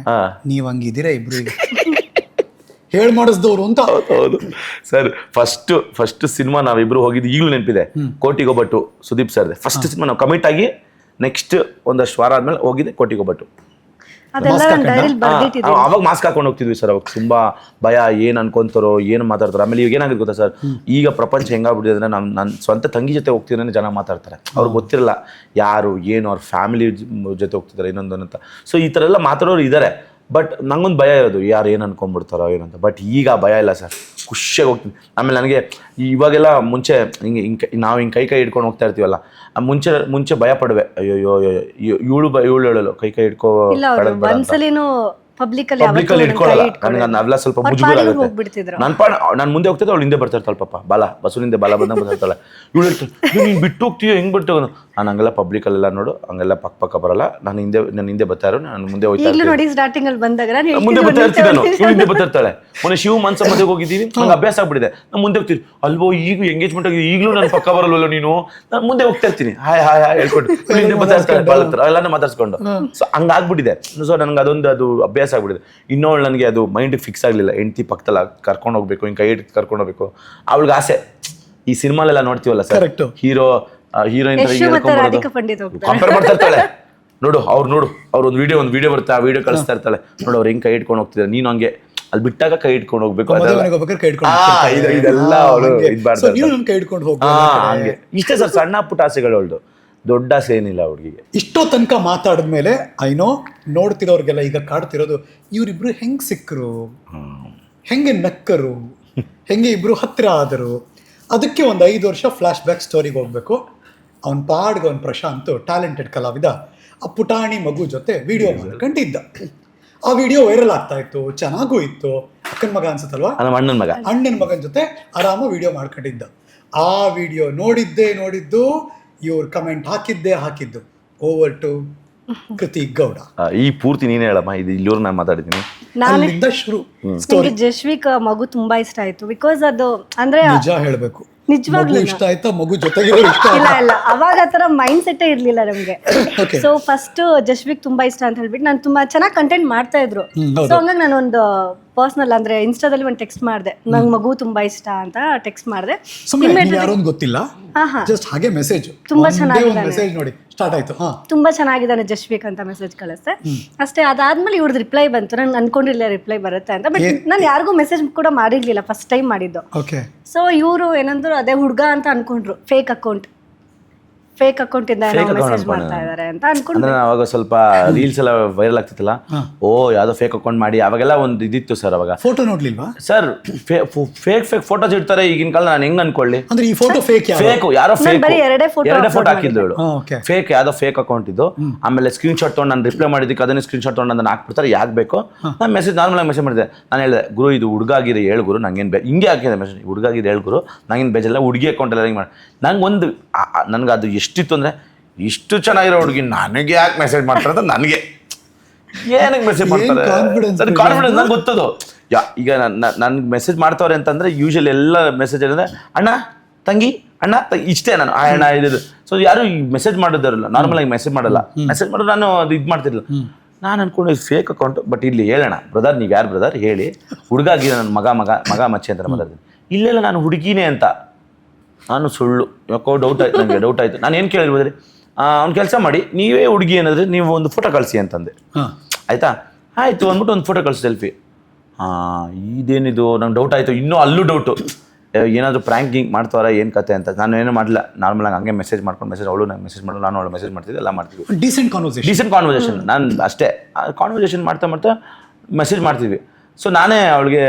ನೀವು ಹಂಗಿದ್ದೀರಾ ಇಬ್ರು ಈಗ ಹೇಳ್ ಮಾಡಿಸ್ದವ್ರು ಅಂತ. ಹೌದು ಸರ್. ಫಸ್ಟ್ ಸಿನಿಮಾ ನಾವಿಬ್ರು ಹೋಗಿದ್ದು ಈಗಲೂ ನೆನಪಿದೆ. ಕೋಟಿಗೊಬ್ಬಟ್ಟು ಸುದೀಪ್ ಸರ್ ಫಸ್ಟ್ ಸಿನಿಮಾ. ನಾವು ಕಮಿಟ್ ಆಗಿ ನೆಕ್ಸ್ಟ್ ಒಂದಷ್ಟು ವಾರ ಆದ್ಮೇಲೆ ಹೋಗಿದೆ ಕೋಟಿಗೊಬ್ಬಟ್ಟು. ಅವಾಗ ಮಾಸ್ಕ್ ಹಾಕೊಂಡು ಹೋಗ್ತಿದ್ವಿ ಸರ್. ಅವಾಗ ತುಂಬಾ ಭಯ, ಏನ್ ಅನ್ಕೊಂತಾರೋ, ಏನು ಮಾತಾಡ್ತಾರೋ. ಆಮೇಲೆ ಈಗ ಏನಾಗಿದೆ ಗೊತ್ತಾ ಸರ್, ಈಗ ಪ್ರಪಂಚ ಹೆಂಗಾಗ್ಬಿಟ್ಟಿದೆ ಅಂದ್ರೆ ನನ್ನ ಸ್ವಂತ ತಂಗಿ ಜೊತೆ ಹೋಗ್ತಿದ್ರೆ ಜನ ಮಾತಾಡ್ತಾರೆ. ಅವ್ರಿಗೆ ಗೊತ್ತಿರಲ್ಲ ಯಾರು ಏನು, ಅವ್ರ ಫ್ಯಾಮಿಲಿ ಜೊತೆ ಹೋಗ್ತಿದ್ದಾರೆ ಇನ್ನೊಂದು ಅಂತ. ಸೊ ಈ ಥರ ಎಲ್ಲ ಮಾತಾಡೋರು ಇದ್ದಾರೆ. ಬಟ್ ನಂಗೊಂದು ಭಯ ಇರೋದು, ಯಾರು ಏನು ಅನ್ಕೊಂಡ್ಬಿಡ್ತಾರೋ ಏನಂತ. ಬಟ್ ಈಗ ಭಯ ಇಲ್ಲ ಸರ್, ಖುಷಿಯಾಗಿ ಹೋಗ್ತೀನಿ. ಆಮೇಲೆ ನನಗೆ ಇವಾಗೆಲ್ಲ ಮುಂಚೆ ನಾವು ಹಿಂಗೆ ಕೈ ಹಿಡ್ಕೊಂಡು ಹೋಗ್ತಾ ಇರ್ತೀವಲ್ಲ, ಮುಂಚೆ ಭಯ ಪಡುವೆ. ಅಯ್ಯೋ ಇವಳು ಹೇಳಲು ಕೈ ಹಿಡ್ಕೋ ಪಬ್ಲಿಕಲ್ಲಿ ಇಟ್ಕೊಳ್ಳಲ್ಲ. ನನಗೆ ನಾವೆಲ್ಲ ಸ್ವಲ್ಪ ಮುಜುಗರ ಆಗುತ್ತೆ. ನಾನು ಮುಂದೆ ಹೋಗ್ತಿದ್ದೆ, ಅವಳು ಹಿಂದೆ ಬರ್ತಾ ಇರ್ತಾಳೆ. ಪಾಪ ಬಸ್ಸಿನಿಂದ ಬಾಲ ಬಂದಿರ್ತಾಳೆ. ಇವಳು ಹೇಳ್ತಾಳೆ, ನೀನು ಬಿಟ್ಟು ಹೋಗ್ತೀಯೋ, ಹೆಂಗ್ ಬಿಟ್ಟು ಹೋಗೋದು? ನಾನು ಹಂಗೆಲ್ಲ ಪಬ್ಲಿಕಲ್ಲೆಲ್ಲ ನೋಡು, ಹಂಗೆಲ್ಲ ಪಕ್ಕ ಬರಲ್ಲ. ನಾನು ಹಿಂದೆ ಬರ್ತಾ ಇರೋ, ನಾನು ಮುಂದೆ ಹೋಗ್ತಾ ಮುಂದೆ ಬರ್ತಾ ಇರ್ತೀನಿ. ನಾನು ಇವಳು ಹಿಂದೆ ಬರ್ತಾ ಇರ್ತಾಳೆ. ಮೊನ್ನೆ ಶಿವ ಮನ್ಸ ಮದುವೆಗೆ ಹೋಗಿದ್ದೀವಿ, ನಂಗೆ ಅಭ್ಯಾಸ ಆಗ್ಬಿಟ್ಟಿದೆ. ನಾನು ಮುಂದೆ ಹೋಗ್ತೀನಿ. ಅಲ್ವೋ ಈಗ ಎಂಗೇಜ್ಮೆಂಟ್ ಆಗಿದೆ, ಈಗಲೂ ನಾನು ಪಕ್ಕ ಬರಲ್ವಲ್ಲ ನೀನು? ನಾನು ಮುಂದೆ ಹೋಗ್ತಾ ಇರ್ತೀನಿ. ಹಾಯ್ ಹೇಳ್ಕೊಂಡು ಹಿಂದೆ ಬರ್ತಾ ಇರ್ತಾಳೆ, ಎಲ್ಲಾನು ಮಾತಾಡ್ಸ್ಕೊಂಡು. ಸೊ ಹಂಗಾಗ್ಬಿಟ್ಟಿದೆ. ಸೊ ನನಗೆ ಅದು ಅಭ್ಯಾಸ ಆಗ್ಬಿಟ್ಟಿದೆ. ಇನ್ನೊಳು ನನಗೆ ಅದು ಮೈಂಡಿಗೆ ಫಿಕ್ಸ್ ಆಗಲಿಲ್ಲ. ಹೆಂಡತಿ ಪಕ್ಕದಲ್ಲಿ ಕರ್ಕೊಂಡು ಹೋಗ್ಬೇಕು, ಹಿಂಗೆ ಕೈ ಹಿಡಿದು ಕರ್ಕೊಂಡು ಹೋಗ್ಬೇಕು. ಅವಳಿಗೆ ಆಸೆ. ಈ ಸಿನಿಮಾಲೆಲ್ಲ ನೋಡ್ತೀವಲ್ಲ ಸರ್, ಹೀರೋಯಿನ್ ಕಂಪೇರ್ ಮಾಡ್ತಾ ಇರ್ತಾಳೆ. ನೋಡು ಅವ್ರು ಒಂದು ವಿಡಿಯೋ ಬರುತ್ತೆ, ಆ ವಿಡಿಯೋ ಕಳಿಸ್ತಾ ಇರ್ತಾಳೆ. ನೋಡು ಅವ್ರು ಹೆಂಗೆ ಕೈ ಹಿಡ್ಕೊಂಡು ಹೋಗ್ತಿದ್ದಾರೆ, ನೀನು ಹಂಗೆ ಅಲ್ಲಿ ಬಿಟ್ಟಾಗ ಕೈ ಹಿಡ್ಕೊಂಡು ಹೋಗ್ಬೇಕು. ಇದೆಲ್ಲ ಅವಳು ಹಂಗೆ. ಇಷ್ಟೇ ಸರ್, ಸಣ್ಣ ಪುಟ್ಟ ಆಸೆಗಳು ಅವಳ್ದು. ದೊಡ್ಡ ಆಸೆ ಏನಿಲ್ಲ ಹುಡುಗಿಗೆ. ಇಷ್ಟೋ ತನಕ ಮಾತಾಡಿದ್ಮೇಲೆ ಐನೋ ನೋಡ್ತಿರೋರ್ಗೆಲ್ಲ ಈಗ ಕಾಡ್ತಿರೋದು, ಇವರಿಬ್ರು ಹೆಂಗ್ ಸಿಕ್ಕರು, ಹೆಂಗೆ ನಕ್ಕರು, ಹೆಂಗೆ ಇಬ್ರು ಹತ್ತಿರ ಆದರು. ಅದಕ್ಕೆ ಒಂದು 5 ವರ್ಷ ಫ್ಲಾಶ್ ಬ್ಯಾಕ್ ಸ್ಟೋರಿಗೆ ಹೋಗ್ಬೇಕು. ಅವನ ಪಾಡ್ಗೆ ಅವನ ಪ್ರಶಾಂತ್ ಟ್ಯಾಲೆಂಟೆಡ್ ಕಲಾವಿದ ಆ ಪುಟಾಣಿ ಮಗು ಜೊತೆ ವಿಡಿಯೋ ಮಾಡ್ಕೊಂಡಿದ್ದ. ಆ ವಿಡಿಯೋ ವೈರಲ್ ಆಗ್ತಾ ಇತ್ತು, ಚೆನ್ನಾಗೂ ಇತ್ತು. ಅಕ್ಕನ ಮಗ ಅನ್ಸುತ್ತಲ್ವಾ, ಅಣ್ಣನ ಮಗನ ಜೊತೆ ಆರಾಮ ವಿಡಿಯೋ ಮಾಡ್ಕೊಂಡಿದ್ದ. ಆ ವಿಡಿಯೋ ನೋಡಿದ್ದು ಇವ್ರು ಕಮೆಂಟ್ ಹಾಕಿದ್ದು ಓವರ್ ಟು ಕೃತಿ ಗೌಡ. ಈ ಪೂರ್ತಿ ನೀನೇ ಹೇಳಮ್ಮ, ಇದು ಇಲ್ಲಿವ್ರು ನಾನು ಮಾತಾಡಿದ್ದೀನಿ. ಅಲ್ಲಿಂದ ಶುರು. ಜಶ್ವಿಕ್ ಮಗು ತುಂಬಾ ಇಷ್ಟ ಆಯ್ತು. ಬಿಕಾಸ್ ಅದು ಅಂದ್ರೆ ನಿಜ ಹೇಳ್ಬೇಕು, ನಿಜವಾಗ್ಲೂ ಇಷ್ಟ ಆಯ್ತಾ ಮಗು ಜೊತೆಗೆ? ಇಲ್ಲ ಅವಾಗ ಆತರ ಮೈಂಡ್ ಸೆಟ್ ಇರ್ಲಿಲ್ಲ ನಮ್ಗೆ. ಸೊ ಫಸ್ಟ್ ಜಶ್ವಿಕ್ ತುಂಬಾ ಇಷ್ಟ ಅಂತ ಹೇಳ್ಬಿಟ್ಟು ನಾನು ತುಂಬಾ ಚೆನ್ನಾಗಿ ಕಂಟೆಂಟ್ ಮಾಡ್ತಾ ಇದ್ರು. ಸೊ ಹಂಗಾಗಿ ನಾನು ಒಂದು ಪರ್ಸನಲ್ ಅಂದ್ರೆ ಇನ್ಸ್ಟಾದಲ್ಲಿ ಒಂದು ಟೆಕ್ಸ್ಟ್ ಮಾಡಿದೆ, ನಂಗೆ ಮಗು ತುಂಬಾ ಇಷ್ಟ ಅಂತ ಟೆಕ್ಸ್ಟ್ ಮಾಡಿದೆ. ಯಾರೊಂದು ಗೊತ್ತಿಲ್ಲ, ಜಸ್ಟ್ ಹಾಗೆ ಮೆಸೇಜ್ ತುಂಬಾ ಚೆನ್ನಾಗಿದೆ ಮೆಸೇಜ್ ನೋಡಿ ಸ್ಟಾರ್ಟ್ ಆಯ್ತು. ತುಂಬಾ ಚೆನ್ನಾಗಿದ್ದಾನೆ ಜಶ್ವಿಕ್ ಅಂತ ಮೆಸೇಜ್ ಕಳಿಸ್ದೆ ಅಷ್ಟೇ. ಅದಾದ್ಮೇಲೆ ಇವ್ರದ್ದು ರಿಪ್ಲೈ ಬಂತು. ನಾನು ಅನ್ಕೊಂಡಿರ್ಲಿಲ್ಲ ರಿಪ್ಲೈ ಬರುತ್ತೆ ಅಂತ. ಬಟ್ ನಾನು ಯಾರಿಗೂ ಮೆಸೇಜ್ ಕೂಡ ಮಾಡಿರ್ಲಿಲ್ಲ, ಫಸ್ಟ್ ಟೈಮ್ ಮಾಡಿದ್ದು. ಸೊ ಇವರು ಏನಂದ್ರು ಅದೇ ಹುಡುಗ ಅಂತ ಅನ್ಕೊಂಡ್ರು, ಫೇಕ್ ಅಕೌಂಟ್ ಫೇಕ್ ಅಕೌಂಟ್ ಇಂದ ಏನೋ Fake account ಮೆಸೇಜ್ ಅನ್ಕೊಂಡೆ ಮಾಡ್ತಾ ನಾನು. ಇದಾರೆ ಅಂತ ಅನ್ಕೊಂಡು ಅಂದ್ರೆ ಅವಾಗ ಸ್ವಲ್ಪ ರೀಲ್ಸ್ ಎಲ್ಲ ವೈರಲ್ ಆಗ್ತಿತ್ತಲ್ಲ, ಓ ಯಾವ್ದೋ ಫೇಕ್ ಅಕೌಂಟ್ ಮಾಡಿ ಅವಾಗೆಲ್ಲ ಒಂದು ಇದಿತ್ತು ಸರ್. ಅವಾಗ ಫೋಟೋ ನೋಡ್ಲಿಲ್ವಾ? ಸರ್ ಫೇಕ್ ಫೋಟೋಸ್ ಇಡ್ತಾರೆ ಈಗಿನ ಕಾಲ. ನಾನು ಹೆಂಗ್ ಅನ್ಕೊಳ್ಳಿ? ಅಂದ್ರೆ ಈ ಫೋಟೋ ಫೇಕ್ ಫೇಕ್ ಯಾರೋ ನಾನು ಬರೀ ಎರಡೇ photo ಎರಡೇ ಫೋಟೋ upload ಹಾಕಿದ್ಲು ಹೇಳು. ಓಕೆ. ಫೇಕ್ ಯಾವ್ದೋ ಫೇಕ್ ಅಕೌಂಟ್ ಇದು. ಆಮೇಲೆ ಸ್ಕ್ರೀನ್ ಶಾಟ್ ತೊಗೊಂಡು ನಾನು ರಿಪ್ಲೈ ಮಾಡಿದ್ದಕ್ಕೆ ಅದನ್ನೇ ಸ್ಕ್ರೀನ್ ಶಾಟ್ ತೊಗೊಂಡು ಅದನ್ನ ಹಾಕ್ಬಿಡ್ತಾರೆ. ಯಾಕೆ ಬೇಕೋ ನಾನು ಮೆಸೇಜ್ ನಾರ್ಮಲ್ ಆಗಿ ಮೆಸೇಜ್ ಮಾಡಿದೆ. ನಾನು ಹೇಳಿದೆ, ಗುರು ಇದು ಹುಡುಗಾಗಿದೆ ಹೇಳು ಗುರು, ನಂಗೇನು ಹಿಂಗೆ ಹಾಕಿದೆ ಮೆಸೇಜ್, ಹುಡುಗಾಗಿದೆ ಹೇಳು ಗುರು, ನಂಗೇನು ಬೇಜಲ್ಲ, ಹುಡುಗಿ ಅಕೌಂಟ್ ಎಲ್ಲ ಹಿಂಗೆ ಮಾಡಿ. ನಂಗೆ ಒಂದು ನನ್ಗೆ ಅದು ಎಷ್ಟಿತ್ತು ಅಂದರೆ, ಇಷ್ಟು ಚೆನ್ನಾಗಿರೋ ಹುಡುಗಿ ನನಗೆ ಯಾಕೆ ಮೆಸೇಜ್ ಮಾಡ್ತಾರೆ ಅಂತ ನನಗೆ ಏನಕ್ಕೆ ಮೆಸೇಜ್ ಮಾಡ್ತಾರೆ ಸರ್, ಕಾನ್ಫಿಡೆನ್ಸ್ ನಂಗೆ ಗೊತ್ತದು. ಈಗ ನನ್ಗೆ ಮೆಸೇಜ್ ಮಾಡ್ತವ್ರೆ ಅಂತಂದ್ರೆ ಯೂಶಲಿ ಎಲ್ಲ ಮೆಸೇಜ್ ಅಂದರೆ ಅಣ್ಣ ತಂಗಿ ಅಣ್ಣ ಇಷ್ಟೇ ನಾನು ಅಣ್ಣ ಇದು. ಸೊ ಯಾರು ಮೆಸೇಜ್ ಮಾಡೋದಿರಲ್ಲ, ನಾರ್ಮಲ್ ಆಗಿ ಮೆಸೇಜ್ ಮಾಡಲ್ಲ. ಮೆಸೇಜ್ ಮಾಡಿದ್ರೆ ನಾನು ಅದು ಇದು ಮಾಡ್ತಿರ್ಲಿಲ್ಲ. ನಾನು ಅನ್ಕೊಂಡು ಫೇಕ್ ಅಕೌಂಟ್. ಬಟ್ ಇಲ್ಲಿ ಹೇಳೋಣ, ಬ್ರದರ್ ನೀವು ಯಾರು ಬ್ರದರ್ ಹೇಳಿ, ಹುಡುಗ ಆಗಿದೆ ನನ್ನ ಮಗ ಮಚ್ಚೆ ಅಂತ ಮಾತಾಡ್ತೀನಿ. ಇಲ್ಲೆಲ್ಲ ನಾನು ಹುಡುಗಿನೇ ಅಂತ. ನಾನು ಸುಳ್ಳು ಯಾಕೋ ಡೌಟ್ ಆಯ್ತು, ನನಗೆ ಡೌಟ್ ಆಯಿತು. ನಾನು ಏನು ಕೇಳಿರ್ಬೋದ್ರಿ, ಅವ್ನು ಕೆಲಸ ಮಾಡಿ ನೀವೇ ಹುಡುಗಿ ಏನಾದ್ರೆ ನೀವು ಒಂದು ಫೋಟೋ ಕಳಿಸಿ ಅಂತಂದೆ. ಆಯಿತಾ, ಆಯಿತು ಅಂದ್ಬಿಟ್ಟು ಒಂದು ಫೋಟೋ ಕಳಿಸಿ ಸೆಲ್ಫಿ. ಇದೇನಿದು ನಂಗೆ ಡೌಟ್ ಆಯಿತು. ಇನ್ನೂ ಅಲ್ಲೂ ಡೌಟು, ಏನಾದರೂ ಪ್ರ್ಯಾಂಕಿಂಗ್ ಮಾಡ್ತಾರ ಏನು ಕತೆ ಅಂತ. ನಾನು ಏನೂ ಮಾಡಲಿಲ್ಲ, ನಾರ್ಮಲಾಗಿ ಹಂಗೆ ಮೆಸೇಜ್ ಮಾಡ್ಕೊಂಡು ಅವಳು ನಂಗೆ ಮೆಸೇಜ್ ಮಾಡೋದು, ನಾನು ಅವಳು ಮೆಸೇಜ್ ಮಾಡ್ತಿದ್ದೆ, ಎಲ್ಲ ಮಾಡ್ತಿದ್ವಿ. ಡೀಸೆಂಟ್ ಕಾನ್ವರ್ಸೇಷನ್ ನಾನು ಅಷ್ಟೇ ಕಾನ್ವರ್ಸೇಷನ್ ಮಾಡ್ತಾ ಮೆಸೇಜ್ ಮಾಡ್ತಿದ್ವಿ. ಸೊ ನಾನೇ ಅವಳಿಗೆ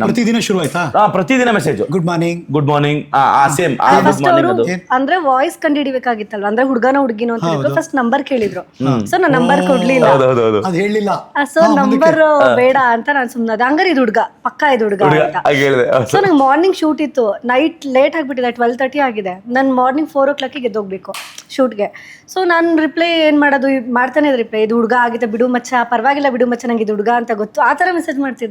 ಪ್ರತಿದಿನ ಶುರು ಆಯ್ತಾ? ಪ್ರತಿದಿನ message, good morning same good morning. ಅದು ಅಂದ್ರೆ ವಾಯ್ಸ್ ಕಂಡುಹಿಡಿಬೇಕಾಗಿತ್ತಲ್ವ, ಅಂದ್ರೆ ಹುಡುಗನ ಹುಡುಗಿನೋ ಅಂತ ಫಸ್ಟ್ ನಂಬರ್ ಕೇಳಿದ್ರು. ಸೊ ನಾನು ನಂಬರ್ ಕೊಡ್ಲಿಲ್ಲ, ಅದು ಹೇಳಿಲ್ಲ. ಸೊ ನಂಬರ್ ಬೇಡ ಅಂತ ನಾನು ಸುಮ್ಮನೆ ಹಂಗಾರೆ ಇದು ಹುಡುಗ ಪಕ್ಕ ಇದು ಹುಡುಗ ಅಂತ. ಹೇಳಿದೆ. ಸೊ ನಂಗೆ ಮಾರ್ನಿಂಗ್ ಶೂಟ್ ಇತ್ತು, ನೈಟ್ ಲೇಟ್ ಆಗಿಬಿಟ್ಟಿದೆ, 12:30 ಆಗಿದೆ. ನಾನು ಮಾರ್ನಿಂಗ್ 4 o'clock ಗೆದ್ದೋಗ್ಬೇಕು ಶೂಟ್ಗೆ. ಸೊ ನಾನು ರಿಪ್ಲೈ ಏನು ಮಾಡೋದು, ಮಾಡ್ತಾನೆ ರಿಪ್ಲೈ, ಇದು ಹುಡುಗ ಆಗಿದೆ ಬಿಡು ಮಚ್ಚ, ಪರವಾಗಿಲ್ಲ ಬಿಡು ಮಚ್ಚ, ನಂಗೆ ಇದು ಹುಡುಗ ಅಂತ ಗೊತ್ತು, ಆ ಥರ ಮೆಸೇಜ್ ಮಾಡ್ತಿದ್ದಾರೆ.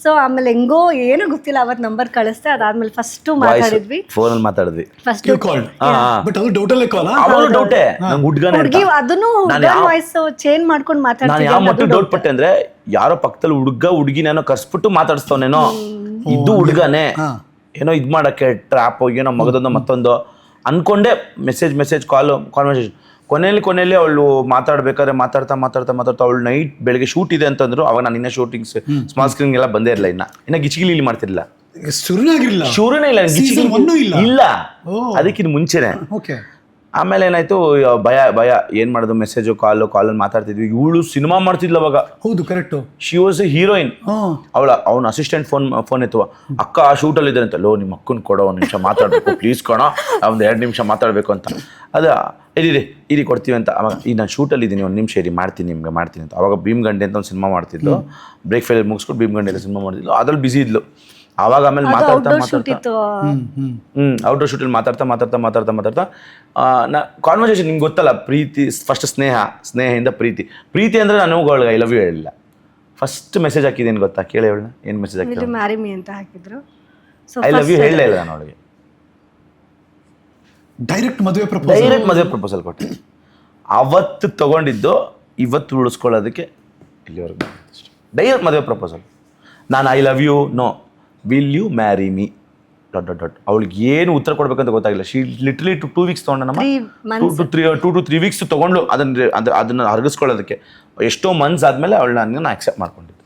ಸೊ ಆಮೇಲೆ ಹೆಂಗೋ ಏನೋ ಗೊತ್ತಿಲ್ಲ, ಅವತ್ತು ನಂಬರ್ ಕಳಿಸ್ತೆ. ಅದಾದ್ಮೇಲೆ ಫಸ್ಟ್ ಮಾತಾಡಿದ್ವಿ, ಫೋನಲ್ಲಿ ಮಾತಾಡಿದ್ವಿ. ಫಸ್ಟ್ ಬಟ್ ಅದು ಡೌಟಲ್ಲೇ ಕಾಲ್. ಅವಳು ಡೌಟೇ, ನಂಗೆ ಹುಡುಗನೇ ಹುಡುಗಿ ಅದನ್ನು ವಾಯ್ಸ್ ಚೇಂಜ್ ಮಾಡ್ಕೊಂಡು ನಾನು ಮಾತಾಡ್ತಿದ್ದೆ. ಯಾವ ಮಟ್ಟ ಡೌಟ್ ಪಟ್ಟೆ ಅಂದ್ರೆ, ಯಾರೋ ಪಕ್ಕದಲ್ಲಿ ಹುಡುಗಿನೇನೋ ಕರ್ಸ್ಬಿಟ್ಟು ಮಾತಾಡಿಸ್ತವನೇನೋ, ಇದು ಹುಡುಗನೇ ಏನೋ ಇದ್ ಮಾಡಕ್ಕೆ ಟ್ರಾಪ್ ಏನೋ ಮಗದೊಂದು ಮತ್ತೊಂದು ಅನ್ಕೊಂಡೆ. ಮೆಸೇಜ್ ಕಾನ್ವರ್ಸೇಷನ್ ಕೊನೆಯಲ್ಲಿ ಅವಳು ಮಾತಾಡ್ಬೇಕಾದ್ರೆ ಮಾತಾಡ್ತಾ ಅವಳು ನೈಟ್ ಬೆಳಗ್ಗೆ ಶೂಟ್ ಇದೆ ಅಂತಂದ್ರು. ಅವಾಗ ನಾನು ಇನ್ನ ಶೂಟಿಂಗ್ ಸ್ಮಾಲ್ ಸ್ಕ್ರೀನ್ ಎಲ್ಲ ಬಂದೇ ಇರಲಿಲ್ಲ, ಇನ್ನ ಗಿಚಿಗಿಲಿ ಮಾಡ್ತಿರ್ಲಿಲ್ಲ, ಶುರುನೇ ಇಲ್ಲ ಅದಕ್ಕಿಂತ ಮುಂಚೆನೆ. ಆಮೇಲೆ ಏನಾಯ್ತು, ಭಯ ಏನ್ ಮಾಡೋದು, ಮೆಸೇಜು ಕಾಲಲ್ಲಿ ಮಾತಾಡ್ತಿದ್ವಿ. ಇವಳು ಸಿನಿಮಾ ಮಾಡ್ತಿದ್ಲು ಅವಾಗ. ಹೌದು correct, she was A heroine. ಅವನ ಅಸಿಸ್ಟೆಂಟ್ ಫೋನ್ ಎತ್ತುವ, ಅಕ್ಕ ಆ ಶೂಟಲ್ಲಿ ಇದ್ದಾರೆ ಅಂತ. ಲೋ ನಿಮ್ಮ ಅಕ್ಕನ ಕೊಡೋ, 1 ನಿಮಿಷ ಮಾತಾಡ್ಬೇಕು ಪ್ಲೀಸ್ ಕಣ, ಒಂದು 2 ನಿಮಿಷ ಮಾತಾಡ್ಬೇಕು ಅಂತ. ಅದ ಇರಿ ಕೊಡ್ತೀವಿ ಅಂತ. ಅವಾಗ ಈಗ ನಾನು ಶೂಟಲ್ಲಿ ಇದ್ದೀನಿ, 1 ನಿಮಿಷ ಇರಿ ಮಾಡ್ತೀನಿ ಅಂತ. ಅವಾಗ ಭೀಮ್ಗಂಡೆ ಅಂತ ಒಂದು ಸಿನಿಮಾ ಮಾಡ್ತಿದ್ಲು, ಬ್ರೇಕ್ ಫೇಲ್ ಮುಗಿಸ್ಕೊಂಡು ಭೀಮ್ಗಂಡೆ ಸಿನಿಮಾ ಮಾಡ್ತಿದ್ಲು, ಅದ್ರಲ್ಲಿ ಬಿಸಿ ಇದ್ಲು. ಆವಾಗ ಆಮೇಲೆ ಮಾತಾಡ್ತಾ ಔಟ್ಡೋರ್ ಶೂಟಲ್ಲಿ ಮಾತಾಡ್ತಾ ಕಾನ್ವರ್ಸೇಷನ್. ನಿಮ್ಗೆ ಗೊತ್ತಲ್ಲ, ಪ್ರೀತಿ ಫಸ್ಟ್ ಸ್ನೇಹದಿಂದ ಪ್ರೀತಿ ಅಂದ್ರೆ ನಾನು ಅವಳಿಗೆ ಐ ಲವ್ ಯು ಹೇಳಿಲ್ಲ. ಫಸ್ಟ್ ಮೆಸೇಜ್ ಹಾಕಿದ್ದೇನು ಗೊತ್ತಾ, ಕೇಳಿ ಹೇಳ, ಏನು ಮೆಸೇಜ್ ಹಾಕಿದ್ರು? ಮ್ಯಾರಿ ಮೀ ಅಂತ ಹಾಕಿದ್ರು. ಐ ಲವ್ ಯು ಹೇಳಲೇ ಇಲ್ಲ ನಾನು ಅವಳಿಗೆ. ಡೈರೆಕ್ಟ್ ಮದುವೆ ಪ್ರಪೋಸಲ್ ಕೊಟ್ಟೆ. ಅವತ್ತು ತಗೊಂಡಿದ್ದು ಇವತ್ತು ಉಳಿಸ್ಕೊಳ್ಳೋದಕ್ಕೆ ಇಲ್ಲಿವರೆಗೂ ಡೈರೆಕ್ಟ್ ಮದುವೆ ಪ್ರಪೋಸಲ್. ನಾನು I love you, no, will you marry me ? ಅವಳಿಗೆ ಏನು ಉತ್ತರ ಕೊಡ್ಬೇಕಂತ ಗೊತ್ತಾಗಿಲ್ಲ. ಶಿ ಲಿಟ್ರಲಿ 2 weeks ತೊಗೊಂಡಮ್ಮ, 2 to 3 weeks ತೊಗೊಂಡು ಅದನ್ನ ಹರಗಿಸ್ಕೊಳ್ಳೋದಕ್ಕೆ. ಎಷ್ಟೋ ಮಂತ್ಸ್ ಆದಮೇಲೆ ಅವಳು ನಾನು ಅಕ್ಸೆಪ್ಟ್ ಮಾಡ್ಕೊಂಡಿದ್ದು.